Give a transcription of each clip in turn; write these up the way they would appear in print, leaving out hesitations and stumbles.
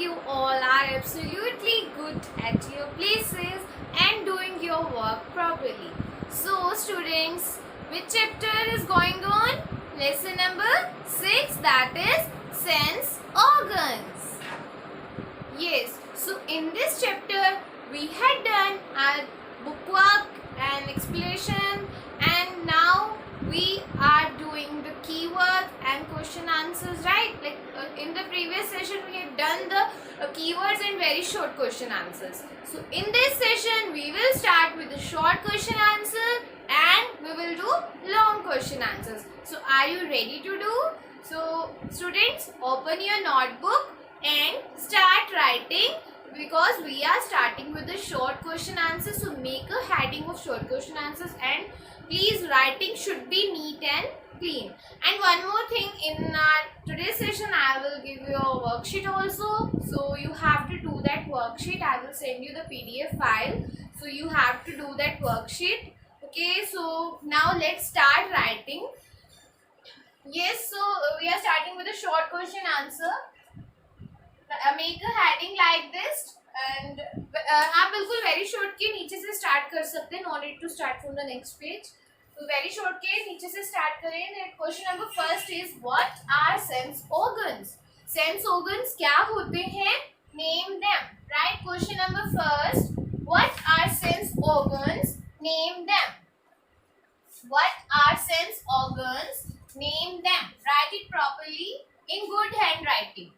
you all are absolutely good at your places and doing your work properly. So students, which chapter is going on? Lesson number 6, that is sense organs. Yes, so in this chapter we had done our bookwork and explanation, and now we are doing the keyword and question answers, right? Like in the previous session we had done the keywords and very short question answers. So in this session we will start with the short question answer and we will do long question answers. So are you ready to do? So students, open your notebook and start writing, because we are starting with the short question answers. So make a heading of short question answers, and please writing should be neat and clean. And one more thing, in our today's session I will give you a worksheet also, so you have to do that worksheet. I will send you the PDF file, so you have to do that worksheet. Okay, so now let's start writing. Yes, so we are starting with a short question answer. Make a heडिंग like this, and आप बिल्कुल very short के नीचे से start कर सकते हैं, no need to start from the next page. तो very short के नीचे से स्टार्ट करें. Question number first is what are sense organs. Sense organs क्या होते हैं? Name them. Right. Question number first, what are sense organs? Name them. What are sense organs? Name them. Write it properly in good handwriting.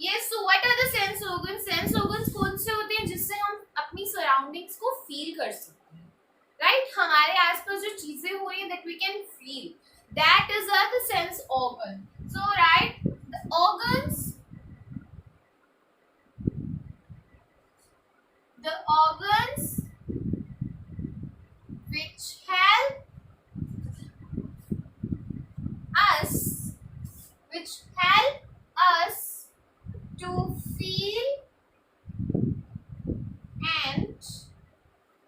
Yes, so what are the sense organs? Sense organs कौन से होते हैं जिससे हम अपनी surroundings को feel कर सकते हैं, राइट? हमारे आसपास जो चीजें हो रही हैं that we can feel, that is the sense organ. So right, the organs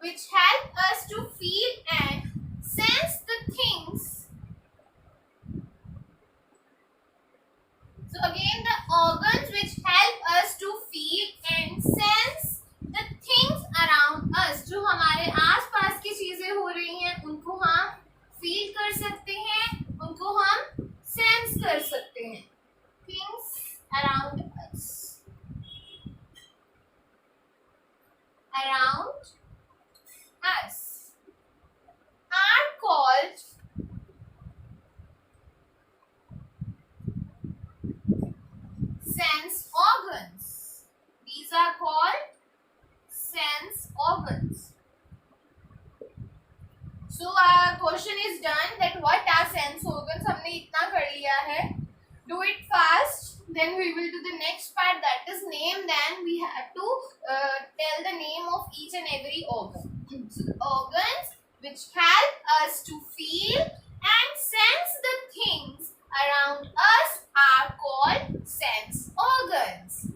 which help us to feel and sense the things. So again, the organs which help us to feel and sense the things around us. जो हमारे आसपास की चीजें हो रही हैं उनको हम फील कर सकते हैं, उनको हम सेंस कर सकते हैं. Things around us are called sense organs. These are called sense organs. So our question is done, that what are sense organs. हमने इतना कर लिया है. Do it fast, then we will do the next part, that is name. Then we have to tell the name of each and every organ. So the organs which help us to feel and sense the things around us are called sense organs.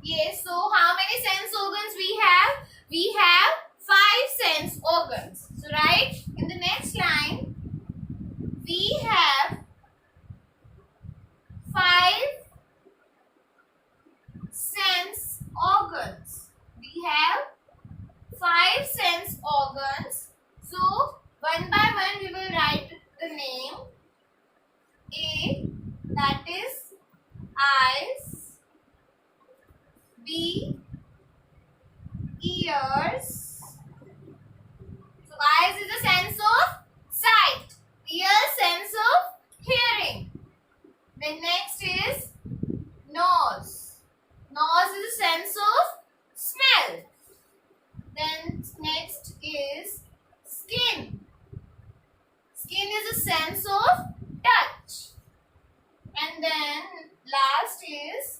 Yes, so how many sense organs we have? We have 5 sense organs. So right in the next line, we have 5 sense organs. We have 5 sense organs. So one by one we will write the name. A, that is eyes. B, ears. So eyes is the sense of sight. Ears, sense of hearing. Then next is nose. Nose is a sense of smell. Then next is skin. Skin is a sense of touch. And then last is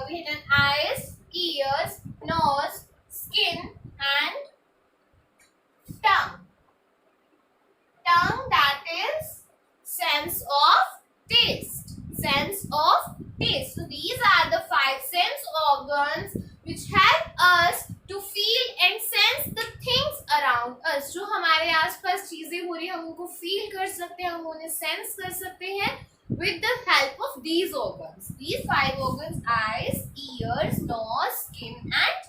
we have eyes, ears, nose, skin and tongue. Tongue, that is sense of taste. Sense of taste. So these are the 5 sense organs which help us to feel and sense the things around us, जो हमारे आसपास चीजें हो रही है हम उनको feel कर सकते हैं, हम उन्हें सेंस कर सकते हैं with the help of these organs. These 5 organs: eyes, ears, nose, skin and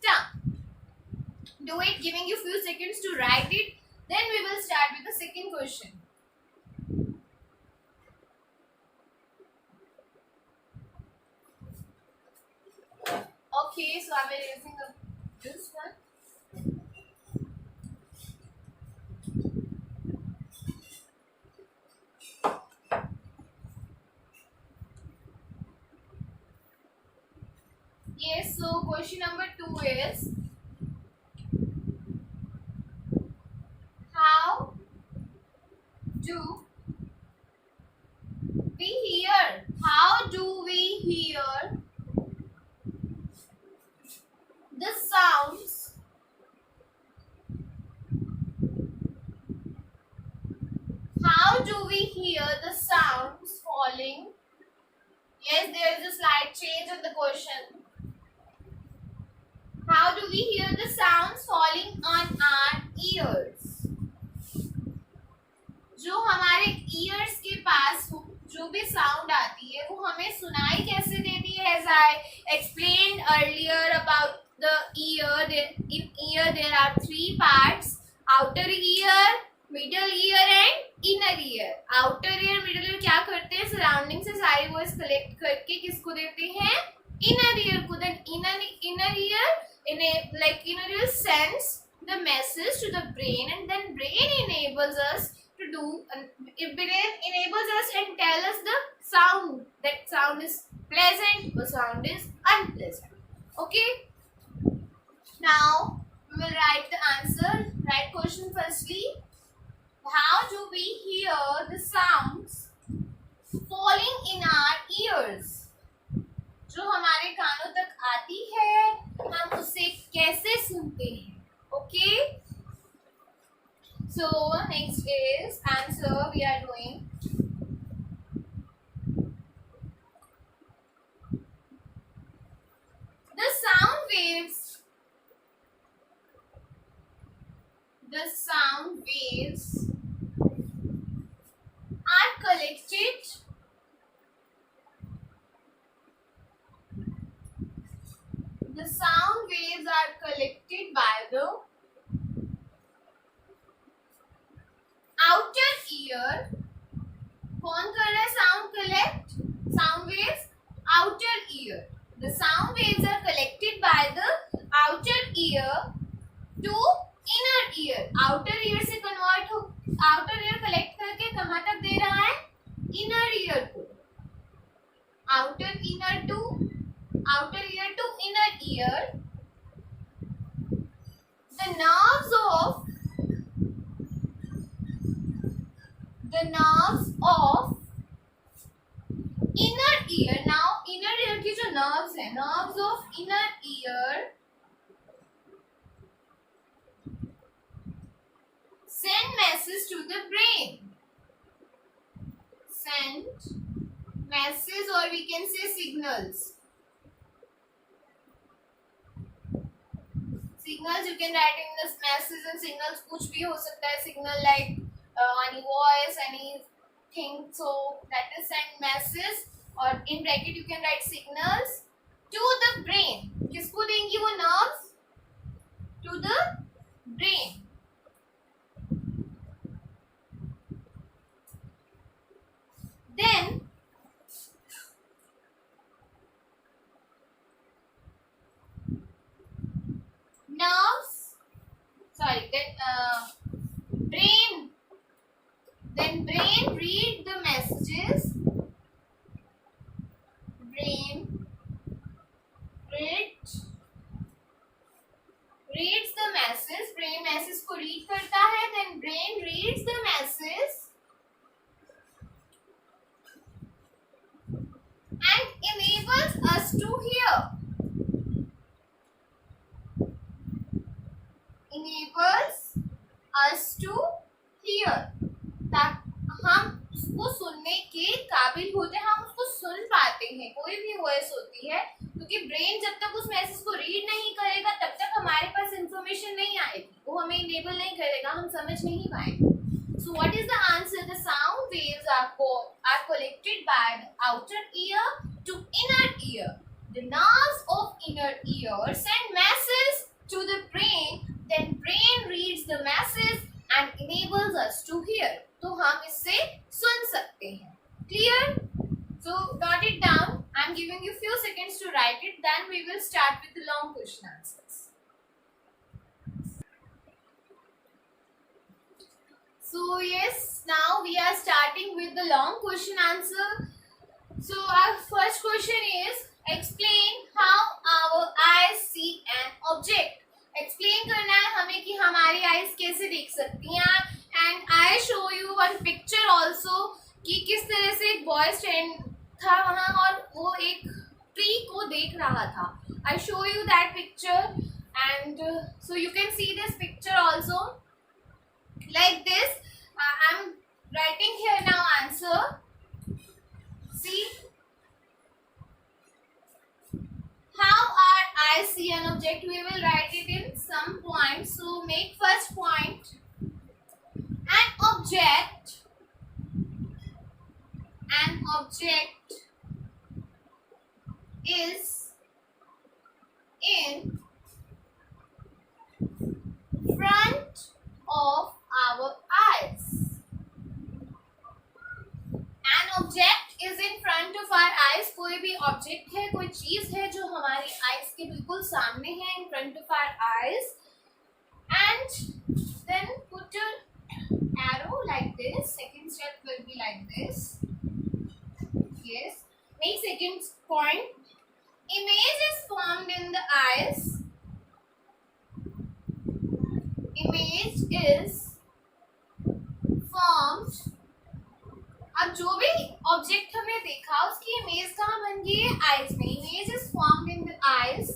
tongue. Do it, giving you few seconds to write it. Then we will start with the second question. Okay, so I will using this one. Yes, so question number 2 is, how do we hear? How do we hear the sounds? How do we hear the sounds falling? Yes, there is a slight change of the question. How do we hear the sounds falling on our ears? जो हमारे ears के पास जो भी sound आती है वो हमें सुनाई कैसे देती है? As I explained earlier about the ear, in ear there are 3 parts: outer ear, middle ear and inner ear. Outer ear, middle ear क्या करते हैं? सराउंडिंग से सारी वॉइस कलेक्ट करके किसको देते हैं? inner ear को. Then inner ear sends the message to the brain, and then brain enables us to do, brain enables us and tell us the sound, that sound is pleasant or sound is unpleasant. Okay, now we will write the answer. Write question firstly. How do we hear the sounds falling in our ears? जो हमारे कानों तक आती है हम उसे कैसे सुनते हैं? Okay, so next is answer we are doing. The sound waves are collected by the outer ear. कौन कर रहा है sound collect? Sound waves, outer ear. The sound waves are collected by the outer ear to inner ear. Outer ear से convert हो, outer ear collect करके कहाँ तक दे रहा है? Inner ear को. Outer ear to inner ear. The nerves of inner ear. Now inner ear की जो nerves है, nerves of inner ear send message to the brain. Send message, or we can say signals. Signals you can write in this message, and signals कुछ भी हो सकता है. Signal like any voice, anything. So that is send message, or in bracket you can write signals to the brain. किसको देंगी वो nerves? To the brain. Then brain read the messages. Brain reads the message. Brain message को read करता है. Then brain reads the message and enables us to hear. हम उसको सुनने के काबिल होते हैं, हम उसको सुन पाते हैं. कोई भी वॉइस होती है, क्योंकि ब्रेन जब तक उस मैसेज को रीड नहीं करेगा तब तक हमारे पास इंफॉर्मेशन नहीं आएगी. वो हमें हम समझ नहीं पाएंगे. So what is the answer? The sound waves are collected by the outer ear to inner ear. The nerves of inner ear send messages to the brain. Then brain reads the message and enables us to hear. तो हम इससे सुन सकते हैं. Clear? So note it down. I'm giving you few seconds to write it. Then we will start with the long question answers. So yes, now we are starting with the long question answer. So our first question is, explain how our eyes see an object. Explain करना है हमें कि हमारी eyes कैसे देख सकती हैं. And I show you one picture also कि किस तरह से एक boy stand था वहाँ और वो एक tree को देख रहा था. I show you that picture and so you can see this picture also. Like this, I'm writing here now answer. See how our eyes see an object. We will write it in some points. So make first point. An object is in front of our eyes. An object is in front of our eyes. कोई भी object है, कोई चीज है जो हमारी eyes के बिल्कुल सामने है, in front of our eyes. And then put an arrow like this. Second step will be like this. Yes. Make second point. Image is formed in the eyes. Image is formed. अब जो भी object हमने देखा उसकी image कहाँ बन गई है? आईज में. Image is formed in the eyes.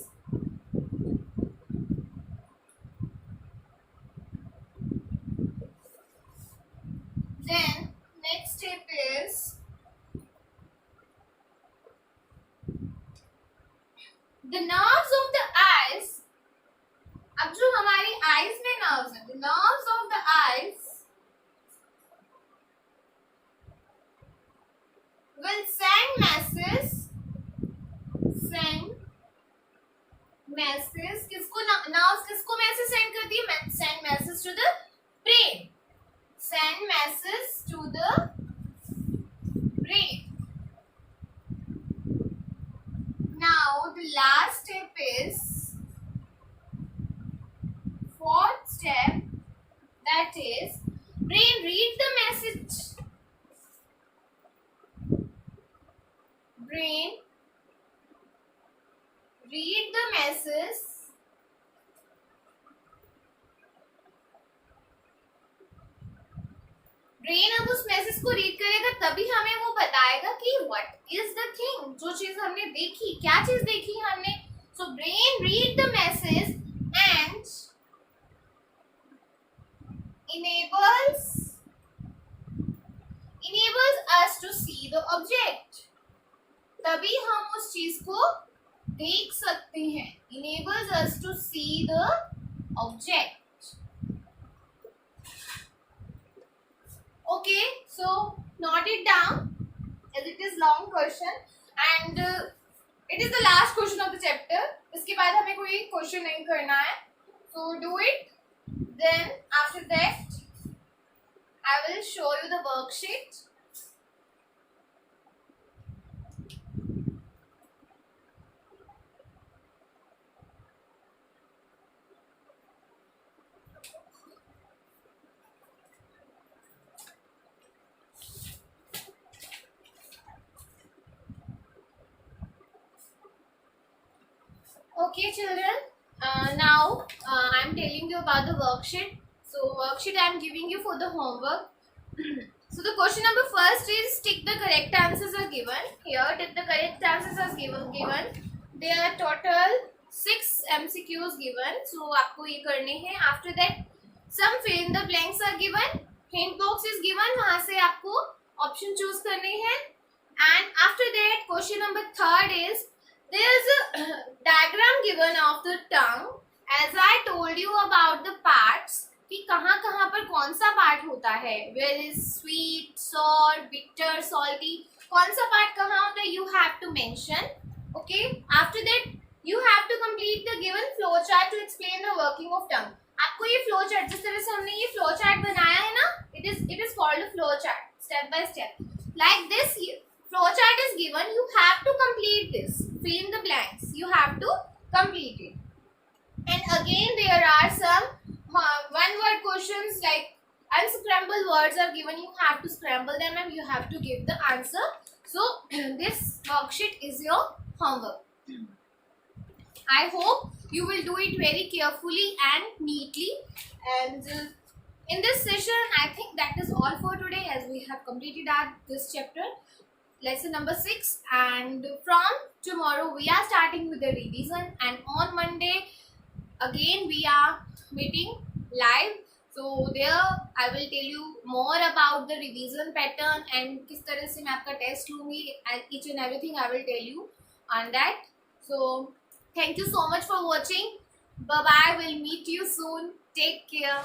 Then next step is the nerves of the eyes. अब जो हमारी आईज में नर्व्स हैं, the nerves of the eyes will send messages किसको? nerves किसको message send करती है? Send message to the brain. Send message to the brain. Now the last step is fourth step, that is brain read the message. Brain read the message brain अब उस message को read करेगा तभी हमें वो बताएगा कि व्हाट इज द थिंग. जो चीज हमने देखी, क्या चीज देखी हमने. So brain read the message and enables us to see the object. तभी हम उस चीज को देख सकते हैं. Enables us to see the object. Okay, so note it down as it is long question and it is the last question of the chapter. इसके बाद हमें कोई क्वेश्चन नहीं करना है. So do it. Then after that I will show you the worksheet. Okay children, now I am telling you about the worksheet. So worksheet I am giving you for the homework. So the question number first is tick the correct answers are given. Here tick the correct answers are given. There are total 6 MCQs given. So आपको ये करने हैं. After that some fill in the blanks are given. Hint box is given. वहाँ से आपको option choose करने हैं. And after that question number third is there is a diagram given of the tongue. As I told you about the parts, कि कहाँ कहाँ पर कौन सा पार्ट होता है, where is sweet, sour, bitter, salty, कौन सा पार्ट कहाँ होता है, you have to mention. Okay, after that you have to complete the given flow chart to explain the working of tongue. आपको ये फ्लो चार्ट, जिस तरह से हमने ये फ्लो चार्ट बनाया है ना, it is called flow chart, step by step. Like this flow chart is given, you have to complete this, fill in the blanks, you have to complete it. And again there are some one word questions, like unscrambled words are given, you have to scramble them and you have to give the answer. So this worksheet is your homework. I hope you will do it very carefully and neatly. And in this session, I think that is all for today, as we have completed this chapter, lesson number 6. And from tomorrow, we are starting with the revision. And on Monday, again, we are meeting live. So there, I will tell you more about the revision pattern and किस तरह से मैं आपका test लूँगी, and each and everything I will tell you on that. So thank you so much for watching. Bye bye. We'll meet you soon. Take care.